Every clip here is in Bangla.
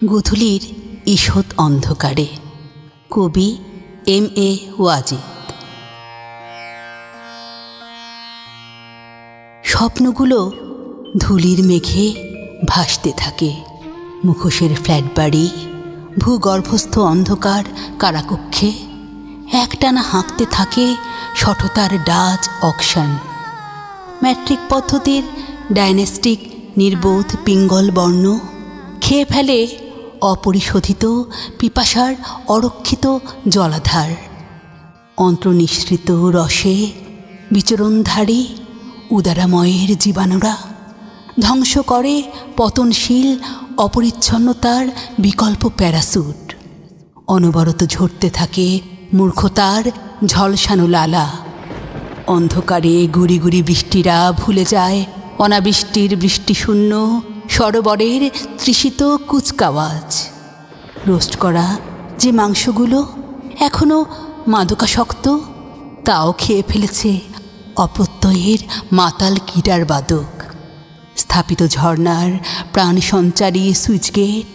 গোধূলির ঈষৎ অন্ধকারে। কবি M.A. ওয়াজিদ। স্বপ্নগুলো ধুলির মেঘে ভাসতে থাকে। মুখোশের ফ্ল্যাট বাড়ি, ভূগর্ভস্থ অন্ধকার কারাকক্ষে একটানা হাঁকতে থাকে শঠতার ডাচ অকশান। ম্যাট্রিক পদ্ধতির ডাইনেস্টিক নির্বোধ পিঙ্গল বর্ণ খেয়ে ফেলে অপরিশোধিত পিপাসার অরক্ষিত জলাধার। অন্ত্রনিঃসৃত রসে বিচরণধারী উদারাময়ের জীবাণুরা ধ্বংস করে পতনশীল অপরিচ্ছন্নতার বিকল্প প্যারাসুট। অনবরত ঝরতে থাকে মূর্খতার ঝলসানো লালা। অন্ধকারে গুড়ি গুড়ি বৃষ্টিরা ভুলে যায় অনাবৃষ্টির বৃষ্টিশূন্য সরোবরের তৃষিত কুচকাওয়াজ। রোস্ট করা যে মাংসগুলো এখনও মাদকাসক্ত, তাও খেয়ে ফেলেছে অপ্রত্যয়ের মাতাল গিটার বাদক। স্থাপিত ঝর্ণার প্রাণ সঞ্চারী সুইচগেট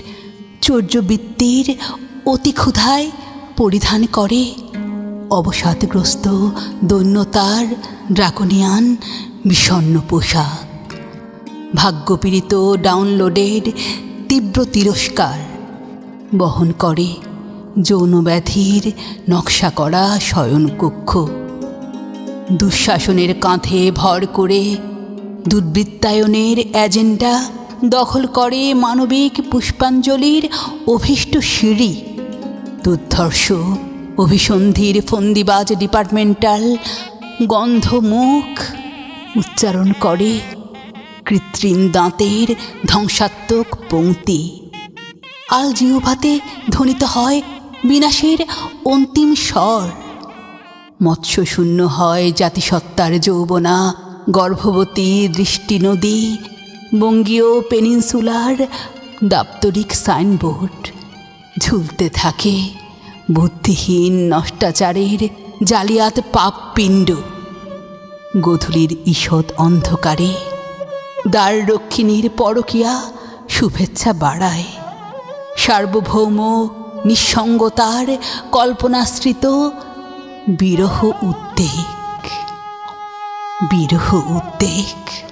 চৌর্যবৃত্তির অতি ক্ষুধায় পরিধান করে অবসাদগ্রস্ত দৈন্যতার ড্রাকোনিয়ান বিষণ্ণ পোশাক। ভাগ্যপীড়িত ডাউনলোডেড তীব্র তিরস্কার বহন করে যৌনব্যাধির নকশা করা শয়নকক্ষ। দুঃশাসনের কাঁধে ভর করে দুর্বৃত্তায়নের এজেন্ডা দখল করে মানবিক পুষ্পাঞ্জলির অভীষ্ট সিঁড়ি। দুর্ধর্ষ অভিসন্ধির ফন্দিবাজ ডিপার্টমেন্টাল গন্ধমুখ উচ্চারণ করে কৃত্রিম দাঁতের ধ্বংসাত্মক পংক্তি। আলজিহ্বাতে ধ্বনিত হয় বিনাশের অন্তিম স্বর। মৎস্যশূন্য হয় জাতিসত্তার যৌবনা গর্ভবতী দৃষ্টি নদী। বঙ্গীয় পেনিনসুলার দাপ্তরিক সাইনবোর্ড ঝুলতে থাকে বুদ্ধিহীন নষ্টাচারের জালিয়াত পাপপিণ্ড। গোধূলির ঈষৎ অন্ধকারে দ্বাররক্ষিণীর পরকীয়া শুভেচ্ছা বাড়ায়। সার্বভৌম নিঃসঙ্গতার কল্পনাশ্রিত বিরহ উদ্বেগ।